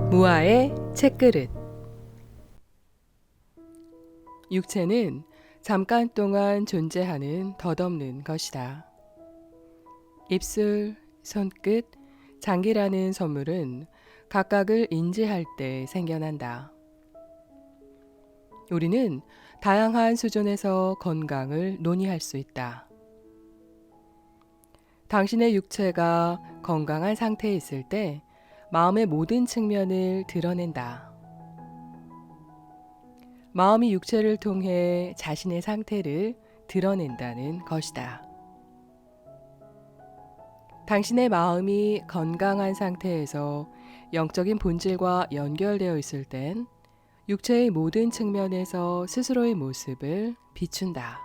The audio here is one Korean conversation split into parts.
무아의 책그릇. 육체는 잠깐 동안 존재하는 덧없는 것이다. 입술, 손끝, 장기라는 선물은 각각을 인지할 때 생겨난다. 우리는 다양한 수준에서 건강을 논의할 수 있다. 당신의 육체가 건강한 상태에 있을 때 마음의 모든 측면을 드러낸다. 마음이 육체를 통해 자신의 상태를 드러낸다는 것이다. 당신의 마음이 건강한 상태에서 영적인 본질과 연결되어 있을 땐 육체의 모든 측면에서 스스로의 모습을 비춘다.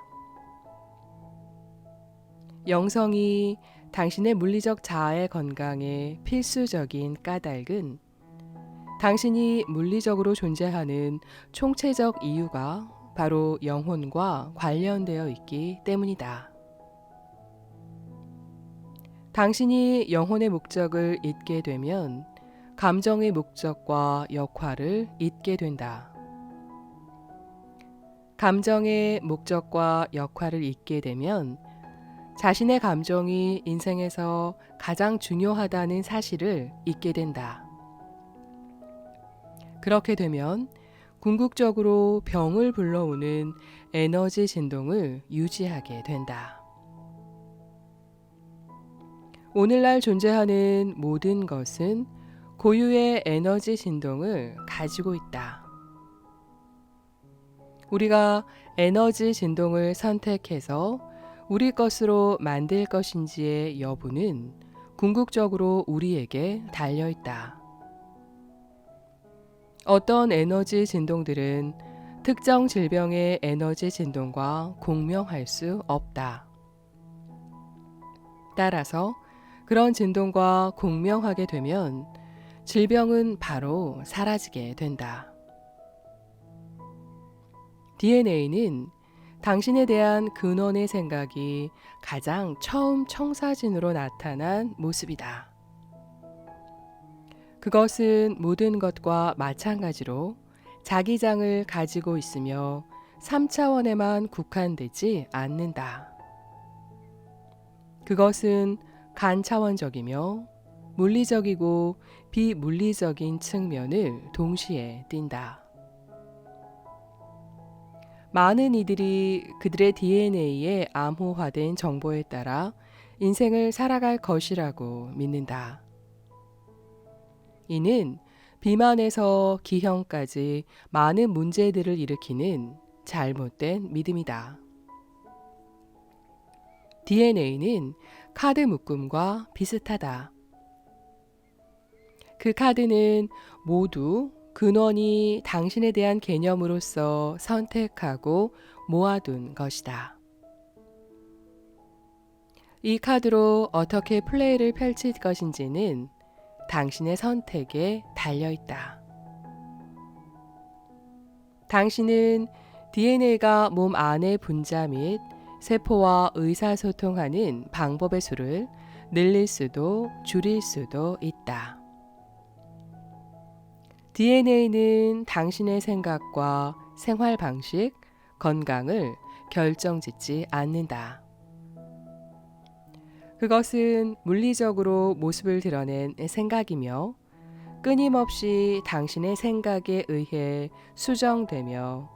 영성이 당신의 물리적 자아의 건강에 필수적인 까닭은 당신이 물리적으로 존재하는 총체적 이유가 바로 영혼과 관련되어 있기 때문이다. 당신이 영혼의 목적을 잊게 되면 감정의 목적과 역할을 잊게 된다. 감정의 목적과 역할을 잊게 되면 자신의 감정이 인생에서 가장 중요하다는 사실을 잊게 된다. 그렇게 되면 궁극적으로 병을 불러오는 에너지 진동을 유지하게 된다. 오늘날 존재하는 모든 것은 고유의 에너지 진동을 가지고 있다. 우리가 에너지 진동을 선택해서 우리 것으로 만들 것인지의 여부는 궁극적으로 우리에게 달려 있다. 어떤 에너지 진동들은 특정 질병의 에너지 진동과 공명할 수 없다. 따라서 그런 진동과 공명하게 되면 질병은 바로 사라지게 된다. DNA는 당신에 대한 근원의 생각이 가장 처음 청사진으로 나타난 모습이다. 그것은 모든 것과 마찬가지로 자기장을 가지고 있으며 3차원에만 국한되지 않는다. 그것은 간차원적이며 물리적이고 비물리적인 측면을 동시에 띈다. 많은 이들이 그들의 DNA에 암호화된 정보에 따라 인생을 살아갈 것이라고 믿는다. 이는 비만에서 기형까지 많은 문제들을 일으키는 잘못된 믿음이다. DNA는 카드 묶음과 비슷하다. 그 카드는 모두 근원이 당신에 대한 개념으로서 선택하고 모아둔 것이다. 이 카드로 어떻게 플레이를 펼칠 것인지는 당신의 선택에 달려 있다. 당신은 DNA가 몸 안의 분자 및 세포와 의사소통하는 방법의 수를 늘릴 수도 줄일 수도 있다. DNA는 당신의 생각과 생활 방식, 건강을 결정짓지 않는다. 그것은 물리적으로 모습을 드러낸 생각이며 끊임없이 당신의 생각에 의해 수정되며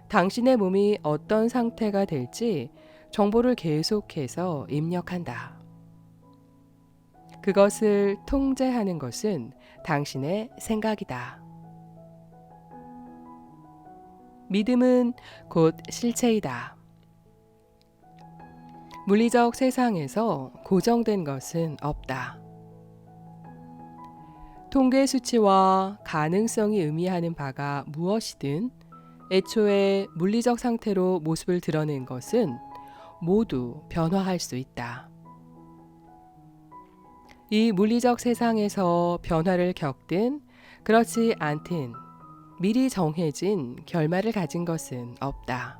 당신의 몸이 어떤 상태가 될지 정보를 계속해서 입력한다. 그것을 통제하는 것은 당신의 생각이다. 믿음은 곧 실체이다. 물리적 세상에서 고정된 것은 없다. 통계 수치와 가능성이 의미하는 바가 무엇이든 애초에 물리적 상태로 모습을 드러낸 것은 모두 변화할 수 있다. 이 물리적 세상에서 변화를 겪든 그렇지 않든 미리 정해진 결말을 가진 것은 없다.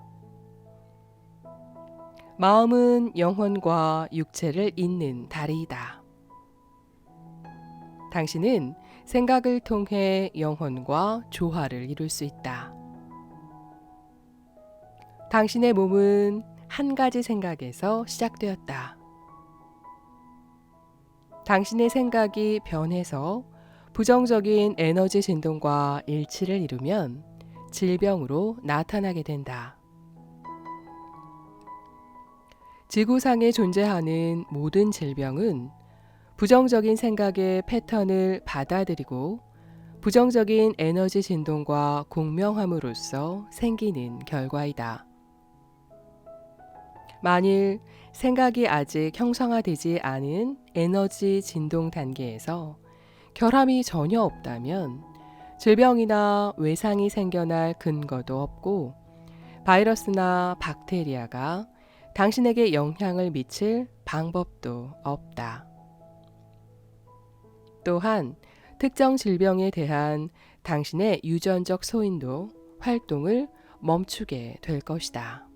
마음은 영혼과 육체를 잇는 다리이다. 당신은 생각을 통해 영혼과 조화를 이룰 수 있다. 당신의 몸은 한 가지 생각에서 시작되었다. 당신의 생각이 변해서 부정적인 에너지 진동과 일치를 이루면 질병으로 나타나게 된다. 지구상에 존재하는 모든 질병은 부정적인 생각의 패턴을 받아들이고 부정적인 에너지 진동과 공명함으로써 생기는 결과이다. 만일 생각이 아직 형성화되지 않은 에너지 진동 단계에서 결함이 전혀 없다면 질병이나 외상이 생겨날 근거도 없고 바이러스나 박테리아가 당신에게 영향을 미칠 방법도 없다. 또한 특정 질병에 대한 당신의 유전적 소인도 활동을 멈추게 될 것이다.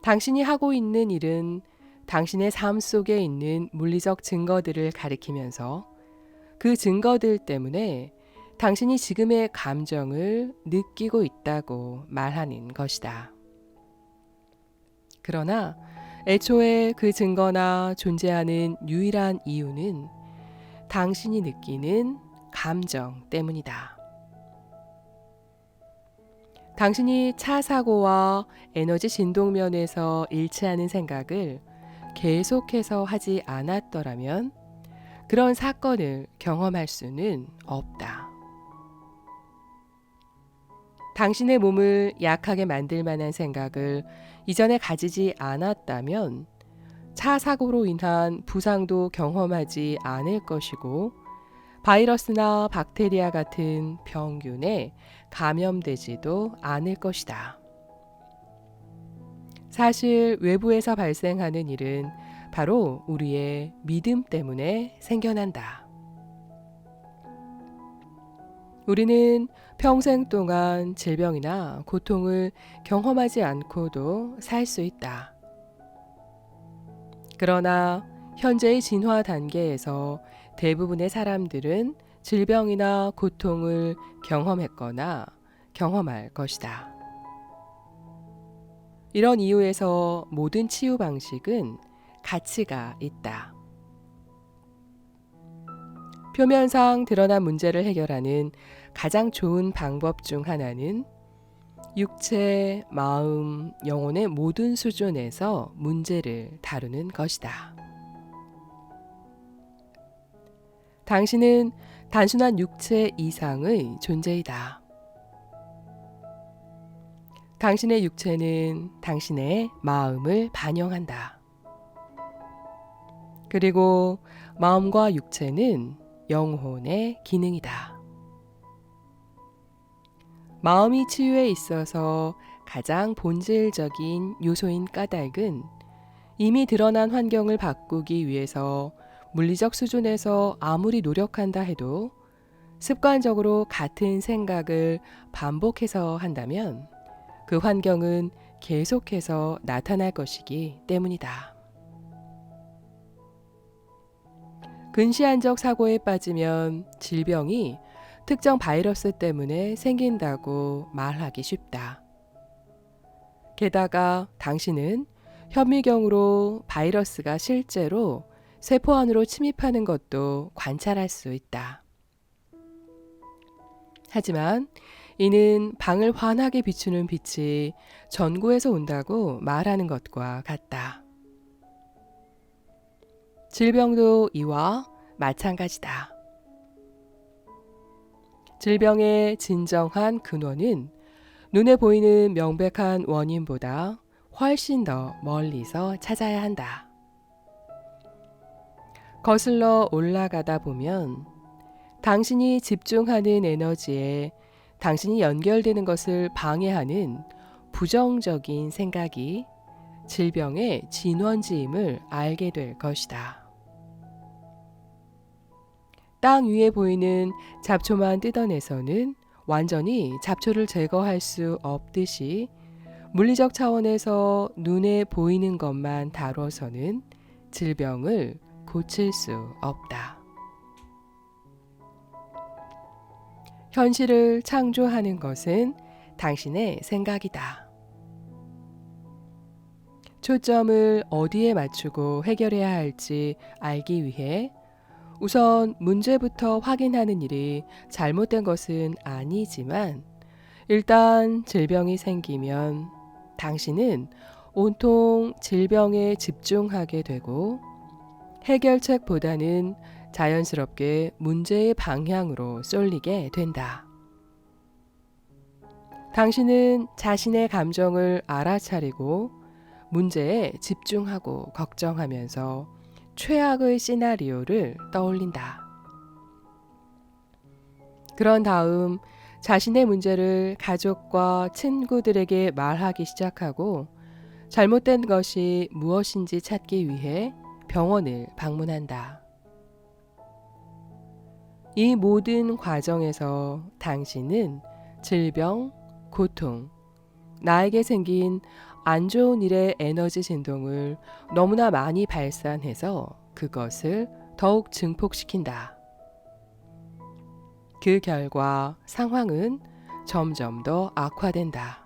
당신이 하고 있는 일은 당신의 삶 속에 있는 물리적 증거들을 가리키면서 그 증거들 때문에 당신이 지금의 감정을 느끼고 있다고 말하는 것이다. 그러나 애초에 그 증거나 존재하는 유일한 이유는 당신이 느끼는 감정 때문이다. 당신이 차 사고와 에너지 진동면에서 일치하는 생각을 계속해서 하지 않았더라면 그런 사건을 경험할 수는 없다. 당신의 몸을 약하게 만들 만한 생각을 이전에 가지지 않았다면 차 사고로 인한 부상도 경험하지 않을 것이고 바이러스나 박테리아 같은 병균에 감염되지도 않을 것이다. 사실 외부에서 발생하는 일은 바로 우리의 믿음 때문에 생겨난다. 우리는 평생 동안 질병이나 고통을 경험하지 않고도 살 수 있다. 그러나 현재의 진화 단계에서 대부분의 사람들은 질병이나 고통을 경험했거나 경험할 것이다. 이런 이유에서 모든 치유 방식은 가치가 있다. 표면상 드러난 문제를 해결하는 가장 좋은 방법 중 하나는 육체, 마음, 영혼의 모든 수준에서 문제를 다루는 것이다. 당신은 단순한 육체 이상의 존재이다. 당신의 육체는 당신의 마음을 반영한다. 그리고 마음과 육체는 영혼의 기능이다. 마음이 치유에 있어서 가장 본질적인 요소인 까닭은 이미 드러난 환경을 바꾸기 위해서 물리적 수준에서 아무리 노력한다 해도 습관적으로 같은 생각을 반복해서 한다면 그 환경은 계속해서 나타날 것이기 때문이다. 근시안적 사고에 빠지면 질병이 특정 바이러스 때문에 생긴다고 말하기 쉽다. 게다가 당신은 현미경으로 바이러스가 실제로 세포 안으로 침입하는 것도 관찰할 수 있다. 하지만 이는 방을 환하게 비추는 빛이 전구에서 온다고 말하는 것과 같다. 질병도 이와 마찬가지다. 질병의 진정한 근원은 눈에 보이는 명백한 원인보다 훨씬 더 멀리서 찾아야 한다. 거슬러 올라가다 보면 당신이 집중하는 에너지에 당신이 연결되는 것을 방해하는 부정적인 생각이 질병의 진원지임을 알게 될 것이다. 땅 위에 보이는 잡초만 뜯어내서는 완전히 잡초를 제거할 수 없듯이 물리적 차원에서 눈에 보이는 것만 다뤄서는 질병을 고칠 수 없다. 현실을 창조하는 것은 당신의 생각이다. 초점을 어디에 맞추고 해결해야 할지 알기 위해 우선 문제부터 확인하는 일이 잘못된 것은 아니지만 일단 질병이 생기면 당신은 온통 질병에 집중하게 되고 해결책보다는 자연스럽게 문제의 방향으로 쏠리게 된다. 당신은 자신의 감정을 알아차리고 문제에 집중하고 걱정하면서 최악의 시나리오를 떠올린다. 그런 다음 자신의 문제를 가족과 친구들에게 말하기 시작하고 잘못된 것이 무엇인지 찾기 위해 병원을 방문한다. 이 모든 과정에서 당신은 질병, 고통, 나에게 생긴 안 좋은 일의 에너지 진동을 너무나 많이 발산해서 그것을 더욱 증폭시킨다. 그 결과 상황은 점점 더 악화된다.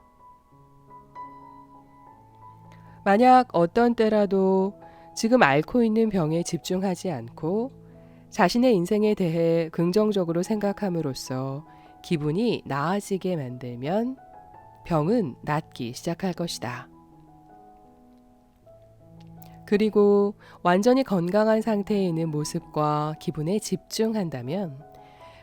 만약 어떤 때라도 지금 앓고 있는 병에 집중하지 않고 자신의 인생에 대해 긍정적으로 생각함으로써 기분이 나아지게 만들면 병은 낫기 시작할 것이다. 그리고 완전히 건강한 상태에 있는 모습과 기분에 집중한다면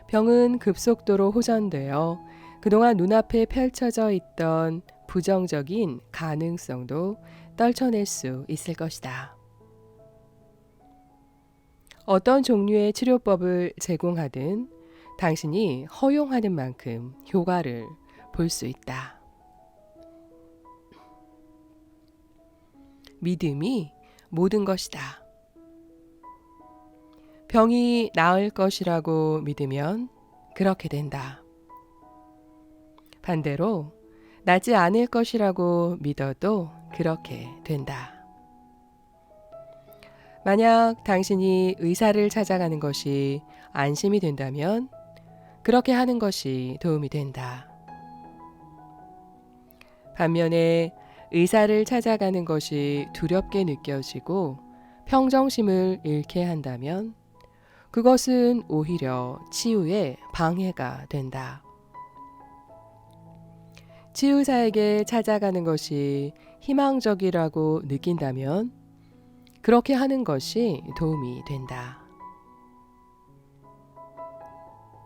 병은 급속도로 호전되어 그동안 눈앞에 펼쳐져 있던 부정적인 가능성도 떨쳐낼 수 있을 것이다. 어떤 종류의 치료법을 제공하든 당신이 허용하는 만큼 효과를 볼 수 있다. 믿음이 모든 것이다. 병이 나을 것이라고 믿으면 그렇게 된다. 반대로 낫지 않을 것이라고 믿어도 그렇게 된다. 만약 당신이 의사를 찾아가는 것이 안심이 된다면 그렇게 하는 것이 도움이 된다. 반면에 의사를 찾아가는 것이 두렵게 느껴지고 평정심을 잃게 한다면 그것은 오히려 치유에 방해가 된다. 치유사에게 찾아가는 것이 희망적이라고 느낀다면 그렇게 하는 것이 도움이 된다.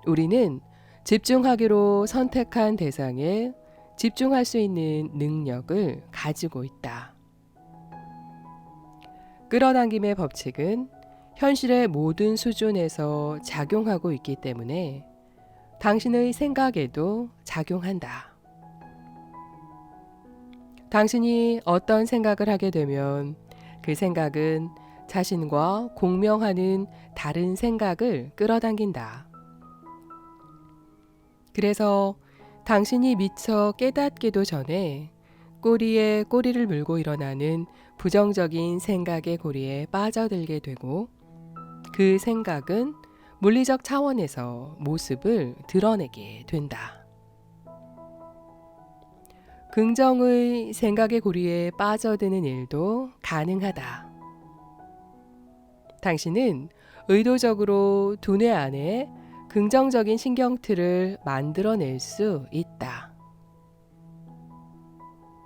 우리는 집중하기로 선택한 대상에 집중할 수 있는 능력을 가지고 있다. 끌어당김의 법칙은 현실의 모든 수준에서 작용하고 있기 때문에 당신의 생각에도 작용한다. 당신이 어떤 생각을 하게 되면 그 생각은 자신과 공명하는 다른 생각을 끌어당긴다. 그래서 당신이 미처 깨닫기도 전에 꼬리에 꼬리를 물고 일어나는 부정적인 생각의 고리에 빠져들게 되고 그 생각은 물리적 차원에서 모습을 드러내게 된다. 긍정의 생각의 고리에 빠져드는 일도 가능하다. 당신은 의도적으로 두뇌 안에 긍정적인 신경틀을 만들어낼 수 있다.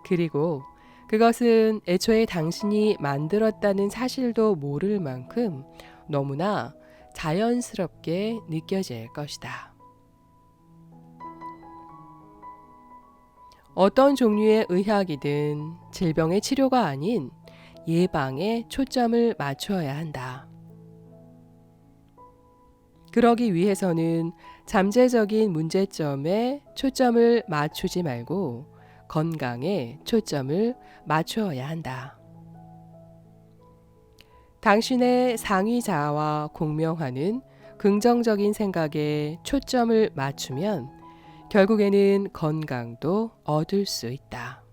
그리고 그것은 애초에 당신이 만들었다는 사실도 모를 만큼 너무나 자연스럽게 느껴질 것이다. 어떤 종류의 의학이든 질병의 치료가 아닌 예방에 초점을 맞춰야 한다. 그러기 위해서는 잠재적인 문제점에 초점을 맞추지 말고 건강에 초점을 맞추어야 한다. 당신의 상위 자아와 공명하는 긍정적인 생각에 초점을 맞추면 결국에는 건강도 얻을 수 있다.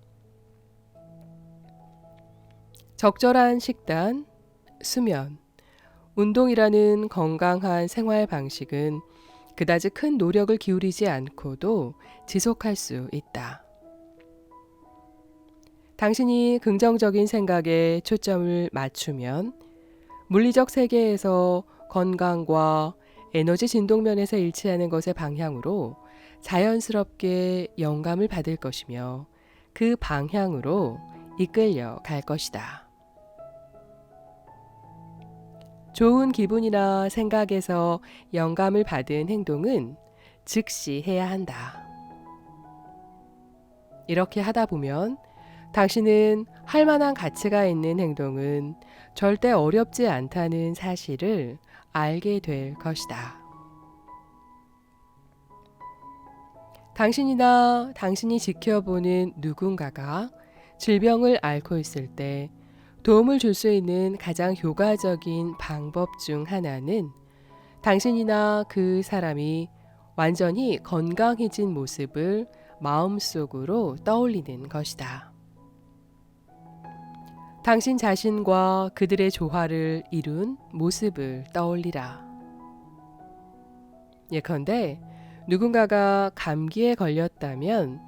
적절한 식단, 수면, 운동이라는 건강한 생활 방식은 그다지 큰 노력을 기울이지 않고도 지속할 수 있다. 당신이 긍정적인 생각에 초점을 맞추면 물리적 세계에서 건강과 에너지 진동면에서 일치하는 것의 방향으로 자연스럽게 영감을 받을 것이며 그 방향으로 이끌려 갈 것이다. 좋은 기분이나 생각에서 영감을 받은 행동은 즉시 해야 한다. 이렇게 하다 보면 당신은 할 만한 가치가 있는 행동은 절대 어렵지 않다는 사실을 알게 될 것이다. 당신이나 당신이 지켜보는 누군가가 질병을 앓고 있을 때 도움을 줄 수 있는 가장 효과적인 방법 중 하나는 당신이나 그 사람이 완전히 건강해진 모습을 마음속으로 떠올리는 것이다. 당신 자신과 그들의 조화를 이룬 모습을 떠올리라. 예컨대 누군가가 감기에 걸렸다면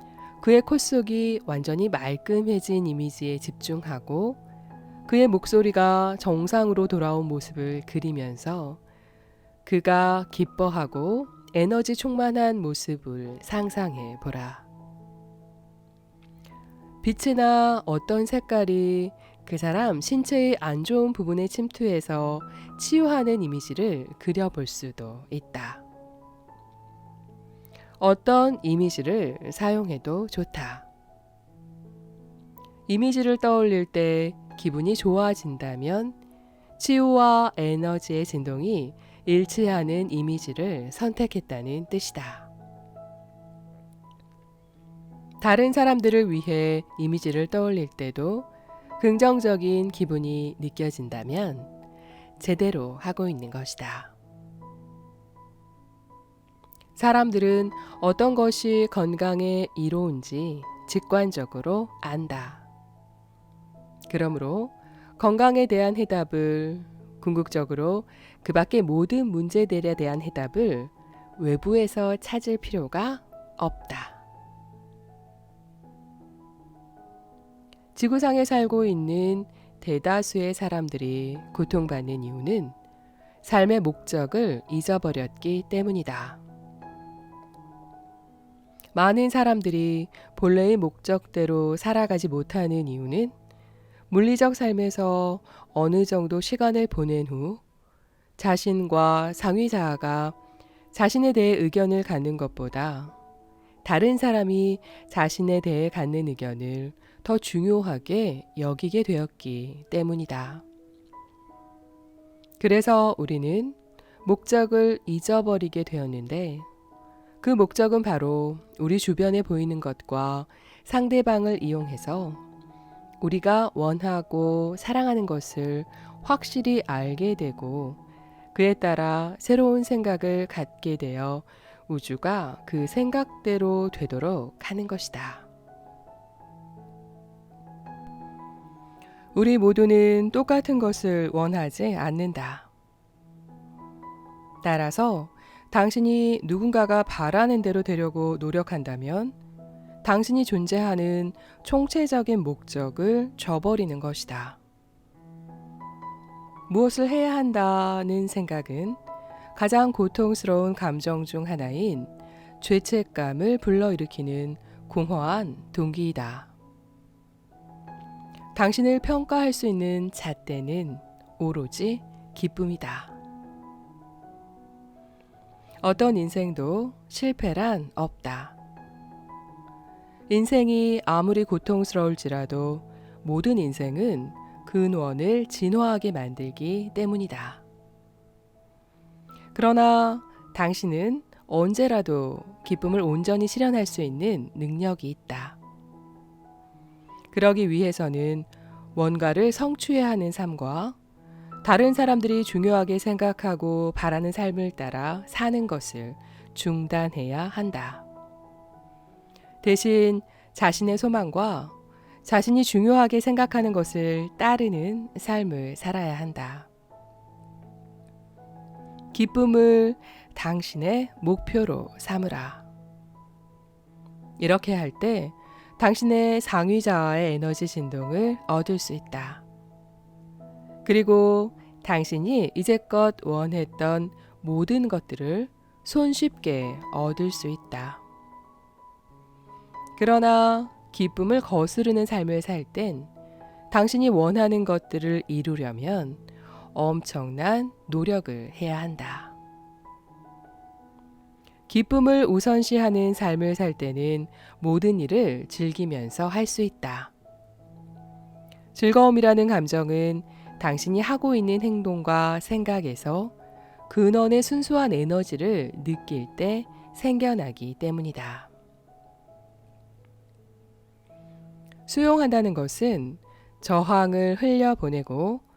그의 콧속이 완전히 말끔해진 이미지에 집중하고 그의 목소리가 정상으로 돌아온 모습을 그리면서 그가 기뻐하고 에너지 충만한 모습을 상상해 보라. 빛이나 어떤 색깔이 그 사람 신체의 안 좋은 부분에 침투해서 치유하는 이미지를 그려볼 수도 있다. 어떤 이미지를 사용해도 좋다. 이미지를 떠올릴 때 기분이 좋아진다면 치유와 에너지의 진동이 일치하는 이미지를 선택했다는 뜻이다. 다른 사람들을 위해 이미지를 떠올릴 때도 긍정적인 기분이 느껴진다면 제대로 하고 있는 것이다. 사람들은 어떤 것이 건강에 이로운지 직관적으로 안다. 그러므로 건강에 대한 해답을 궁극적으로 그 밖의 모든 문제들에 대한 해답을 외부에서 찾을 필요가 없다. 지구상에 살고 있는 대다수의 사람들이 고통받는 이유는 삶의 목적을 잊어버렸기 때문이다. 많은 사람들이 본래의 목적대로 살아가지 못하는 이유는 물리적 삶에서 어느 정도 시간을 보낸 후 자신과 상위 자아가 자신에 대해 의견을 갖는 것보다 다른 사람이 자신에 대해 갖는 의견을 더 중요하게 여기게 되었기 때문이다. 그래서 우리는 목적을 잊어버리게 되었는데 그 목적은 바로 우리 주변에 보이는 것과 상대방을 이용해서 우리가 원하고 사랑하는 것을 확실히 알게 되고 그에 따라 새로운 생각을 갖게 되어 우주가 그 생각대로 되도록 하는 것이다. 우리 모두는 똑같은 것을 원하지 않는다. 따라서 당신이 누군가가 바라는 대로 되려고 노력한다면 당신이 존재하는 총체적인 목적을 저버리는 것이다. 무엇을 해야 한다는 생각은 가장 고통스러운 감정 중 하나인 죄책감을 불러일으키는 공허한 동기이다. 당신을 평가할 수 있는 잣대는 오로지 기쁨이다. 어떤 인생도 실패란 없다. 인생이 아무리 고통스러울지라도 모든 인생은 근원을 진화하게 만들기 때문이다. 그러나 당신은 언제라도 기쁨을 온전히 실현할 수 있는 능력이 있다. 그러기 위해서는 뭔가를 성취해야 하는 삶과 다른 사람들이 중요하게 생각하고 바라는 삶을 따라 사는 것을 중단해야 한다. 대신 자신의 소망과 자신이 중요하게 생각하는 것을 따르는 삶을 살아야 한다. 기쁨을 당신의 목표로 삼으라. 이렇게 할 때 당신의 상위자아의 에너지 진동을 얻을 수 있다. 그리고 당신이 이제껏 원했던 모든 것들을 손쉽게 얻을 수 있다. 그러나 기쁨을 거스르는 삶을 살 땐 당신이 원하는 것들을 이루려면 엄청난 노력을 해야 한다. 기쁨을 우선시하는 삶을 살 때는 모든 일을 즐기면서 할 수 있다. 즐거움이라는 감정은 당신이 하고 있는 행동과 생각에서 근원의 순수한 에너지를 느낄 때 생겨나기 때문이다. 수용한다는 것은 저항을 흘려보내고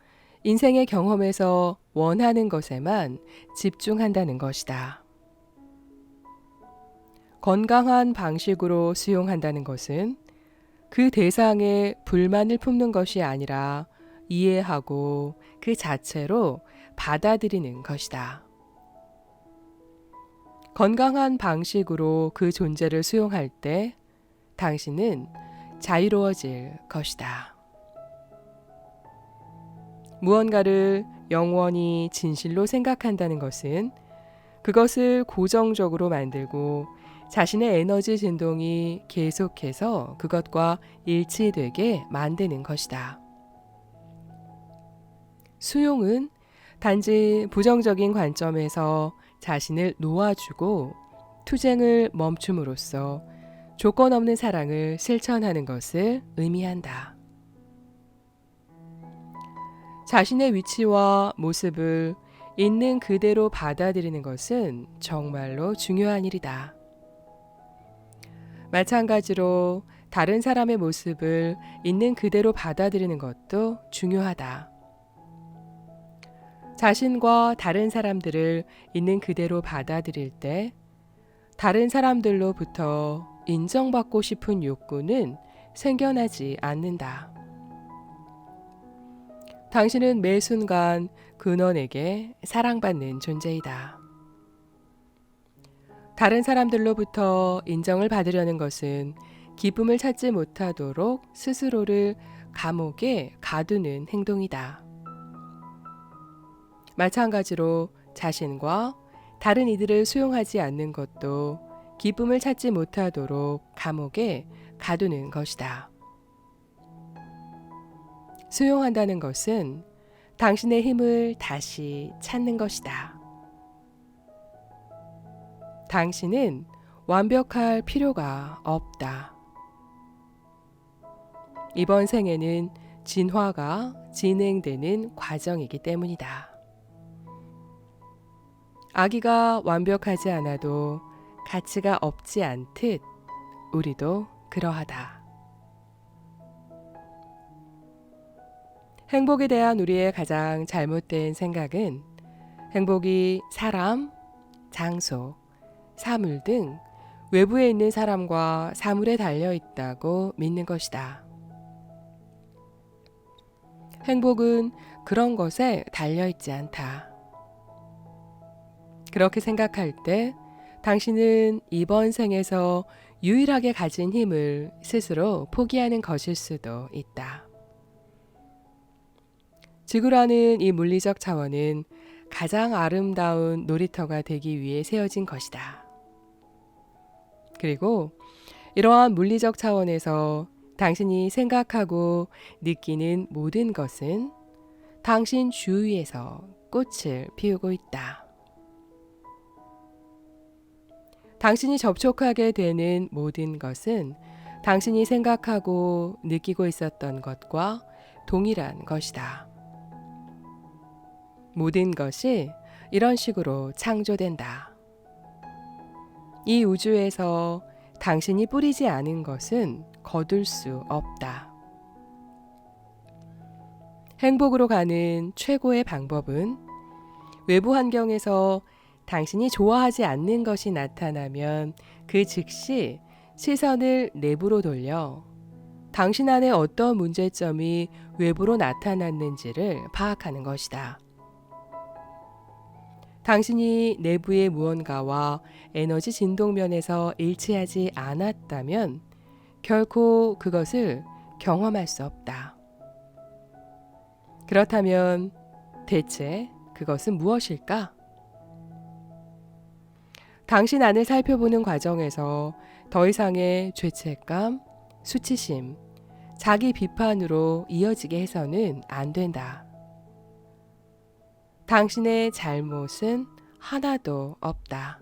인생의 경험에서 원하는 것에만 집중한다는 것이다. 건강한 방식으로 수용한다는 것은 그 대상에 불만을 품는 것이 아니라 이해하고 그 자체로 받아들이는 것이다. 건강한 방식으로 그 존재를 수용할 때 당신은 자유로워질 것이다. 무언가를 영원히 진실로 생각한다는 것은 그것을 고정적으로 만들고 자신의 에너지 진동이 계속해서 그것과 일치되게 만드는 것이다. 수용은 단지 부정적인 관점에서 자신을 놓아주고 투쟁을 멈춤으로써 조건 없는 사랑을 실천하는 것을 의미한다. 자신의 위치와 모습을 있는 그대로 받아들이는 것은 정말로 중요한 일이다. 마찬가지로 다른 사람의 모습을 있는 그대로 받아들이는 것도 중요하다. 자신과 다른 사람들을 있는 그대로 받아들일 때 다른 사람들로부터 인정받고 싶은 욕구는 생겨나지 않는다. 당신은 매 순간 근원에게 사랑받는 존재이다. 다른 사람들로부터 인정을 받으려는 것은 기쁨을 찾지 못하도록 스스로를 감옥에 가두는 행동이다. 마찬가지로 자신과 다른 이들을 수용하지 않는 것도 기쁨을 찾지 못하도록 감옥에 가두는 것이다. 수용한다는 것은 당신의 힘을 다시 찾는 것이다. 당신은 완벽할 필요가 없다. 이번 생에는 진화가 진행되는 과정이기 때문이다. 아기가 완벽하지 않아도 가치가 없지 않듯 우리도 그러하다. 행복에 대한 우리의 가장 잘못된 생각은 행복이 사람, 장소, 사물 등 외부에 있는 사람과 사물에 달려 있다고 믿는 것이다. 행복은 그런 것에 달려 있지 않다. 그렇게 생각할 때 당신은 이번 생에서 유일하게 가진 힘을 스스로 포기하는 것일 수도 있다. 지구라는 이 물리적 차원은 가장 아름다운 놀이터가 되기 위해 세워진 것이다. 그리고 이러한 물리적 차원에서 당신이 생각하고 느끼는 모든 것은 당신 주위에서 꽃을 피우고 있다. 당신이 접촉하게 되는 모든 것은 당신이 생각하고 느끼고 있었던 것과 동일한 것이다. 모든 것이 이런 식으로 창조된다. 이 우주에서 당신이 뿌리지 않은 것은 거둘 수 없다. 행복으로 가는 최고의 방법은 외부 환경에서 당신이 좋아하지 않는 것이 나타나면 그 즉시 시선을 내부로 돌려 당신 안에 어떤 문제점이 외부로 나타났는지를 파악하는 것이다. 당신이 내부의 무언가와 에너지 진동면에서 일치하지 않았다면 결코 그것을 경험할 수 없다. 그렇다면 대체 그것은 무엇일까? 당신 안을 살펴보는 과정에서 더 이상의 죄책감, 수치심, 자기 비판으로 이어지게 해서는 안 된다. 당신의 잘못은 하나도 없다.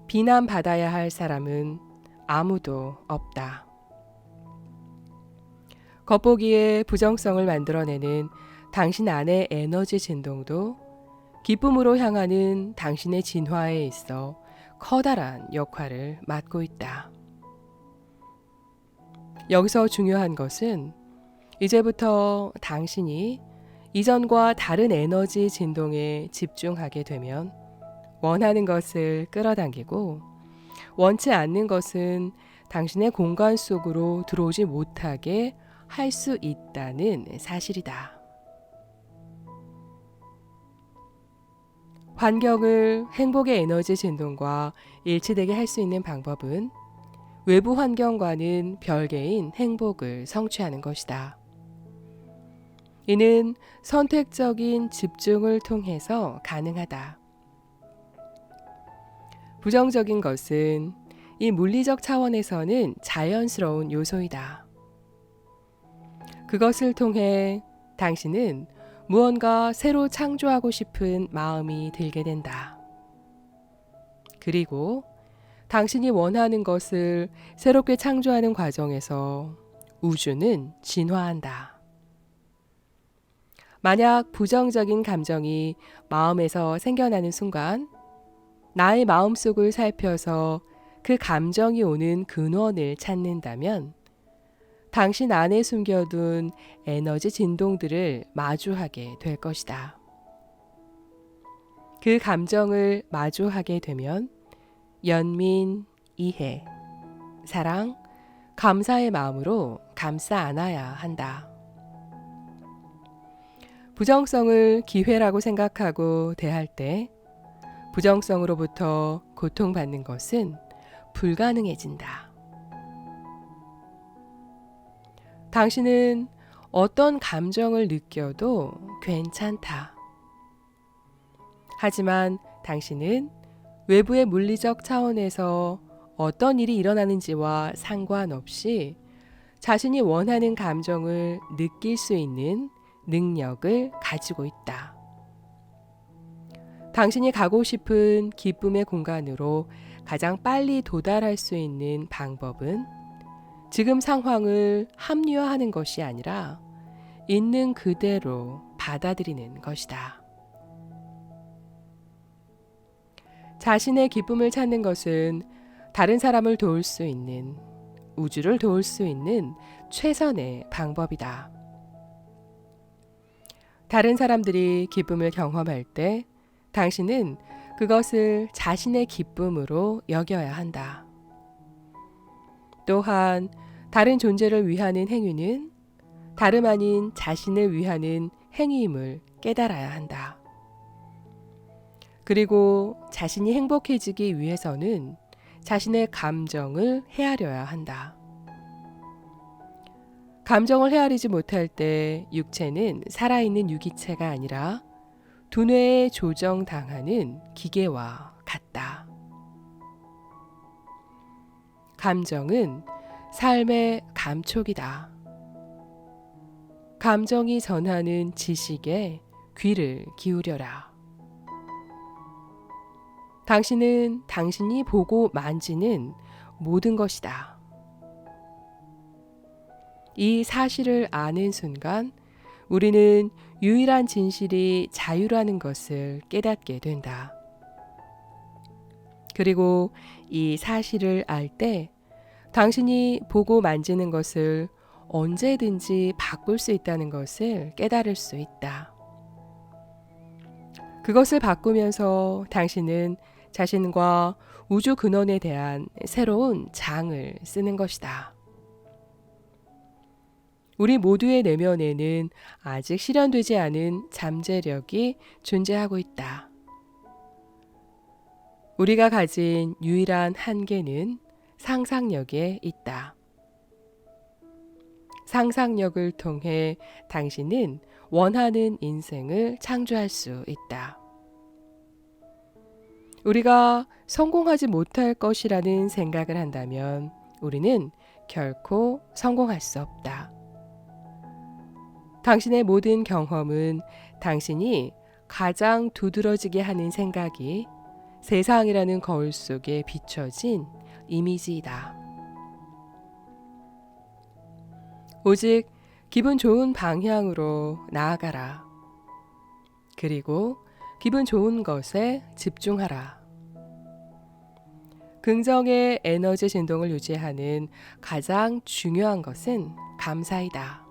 비난받아야 할 사람은 아무도 없다. 겉보기에 부정성을 만들어내는 당신 안의 에너지 진동도 기쁨으로 향하는 당신의 진화에 있어 커다란 역할을 맡고 있다. 여기서 중요한 것은 이제부터 당신이 이전과 다른 에너지 진동에 집중하게 되면 원하는 것을 끌어당기고 원치 않는 것은 당신의 공간 속으로 들어오지 못하게 할 수 있다는 사실이다. 환경을 행복의 에너지 진동과 일치되게 할 수 있는 방법은 외부 환경과는 별개인 행복을 성취하는 것이다. 이는 선택적인 집중을 통해서 가능하다. 부정적인 것은 이 물리적 차원에서는 자연스러운 요소이다. 그것을 통해 당신은 무언가 새로 창조하고 싶은 마음이 들게 된다. 그리고 당신이 원하는 것을 새롭게 창조하는 과정에서 우주는 진화한다. 만약 부정적인 감정이 마음에서 생겨나는 순간 나의 마음속을 살펴서 그 감정이 오는 근원을 찾는다면 당신 안에 숨겨둔 에너지 진동들을 마주하게 될 것이다. 그 감정을 마주하게 되면 연민, 이해, 사랑, 감사의 마음으로 감싸 안아야 한다. 부정성을 기회라고 생각하고 대할 때 부정성으로부터 고통받는 것은 불가능해진다. 당신은 어떤 감정을 느껴도 괜찮다. 하지만 당신은 외부의 물리적 차원에서 어떤 일이 일어나는지와 상관없이 자신이 원하는 감정을 느낄 수 있는 능력을 가지고 있다. 당신이 가고 싶은 기쁨의 공간으로 가장 빨리 도달할 수 있는 방법은 지금 상황을 합리화하는 것이 아니라 있는 그대로 받아들이는 것이다. 자신의 기쁨을 찾는 것은 다른 사람을 도울 수 있는, 우주를 도울 수 있는 최선의 방법이다. 다른 사람들이 기쁨을 경험할 때 당신은 그것을 자신의 기쁨으로 여겨야 한다. 또한 다른 존재를 위하는 행위는 다름 아닌 자신을 위하는 행위임을 깨달아야 한다. 그리고 자신이 행복해지기 위해서는 자신의 감정을 헤아려야 한다. 감정을 헤아리지 못할 때 육체는 살아있는 유기체가 아니라 두뇌에 조정당하는 기계와 같다. 감정은 삶의 감촉이다. 감정이 전하는 지식에 귀를 기울여라. 당신은 당신이 보고 만지는 모든 것이다. 이 사실을 아는 순간 우리는 유일한 진실이 자유라는 것을 깨닫게 된다. 그리고 이 사실을 알 때 당신이 보고 만지는 것을 언제든지 바꿀 수 있다는 것을 깨달을 수 있다. 그것을 바꾸면서 당신은 자신과 우주 근원에 대한 새로운 장을 쓰는 것이다. 우리 모두의 내면에는 아직 실현되지 않은 잠재력이 존재하고 있다. 우리가 가진 유일한 한계는 상상력에 있다. 상상력을 통해 당신은 원하는 인생을 창조할 수 있다. 우리가 성공하지 못할 것이라는 생각을 한다면 우리는 결코 성공할 수 없다. 당신의 모든 경험은 당신이 가장 두드러지게 하는 생각이 세상이라는 거울 속에 비춰진 이미지이다. 오직 기분 좋은 방향으로 나아가라. 그리고 기분 좋은 것에 집중하라. 긍정의 에너지 진동을 유지하는 가장 중요한 것은 감사이다.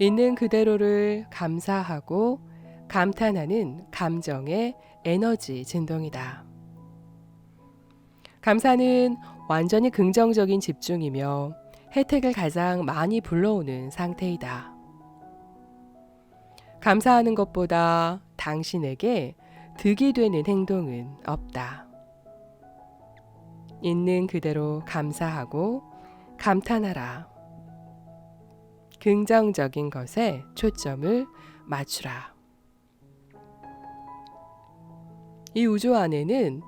있는 그대로를 감사하고 감탄하는 감정의 에너지 진동이다. 감사는 완전히 긍정적인 집중이며 혜택을 가장 많이 불러오는 상태이다. 감사하는 것보다 당신에게 득이 되는 행동은 없다. 있는 그대로 감사하고 감탄하라. 긍정적인 것에 초점을 맞추라. 이 우주 안에는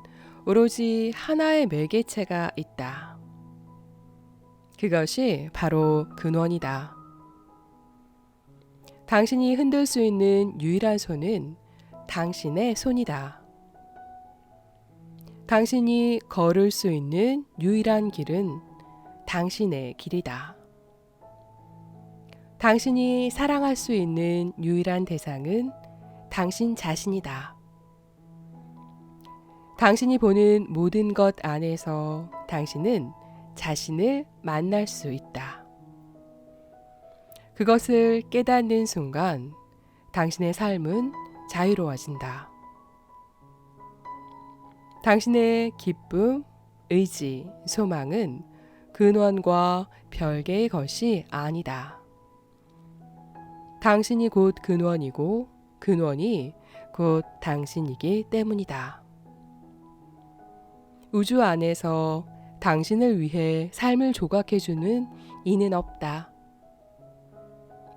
오로지 하나의 매개체가 있다. 그것이 바로 근원이다. 당신이 흔들 수 있는 유일한 손은 당신의 손이다. 당신이 걸을 수 있는 유일한 길은 당신의 길이다. 당신이 사랑할 수 있는 유일한 대상은 당신 자신이다. 당신이 보는 모든 것 안에서 당신은 자신을 만날 수 있다. 그것을 깨닫는 순간 당신의 삶은 자유로워진다. 당신의 기쁨, 의지, 소망은 근원과 별개의 것이 아니다. 당신이 곧 근원이고 근원이 곧 당신이기 때문이다. 우주 안에서 당신을 위해 삶을 조각해주는 이는 없다.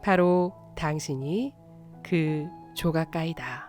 바로 당신이 그 조각가이다.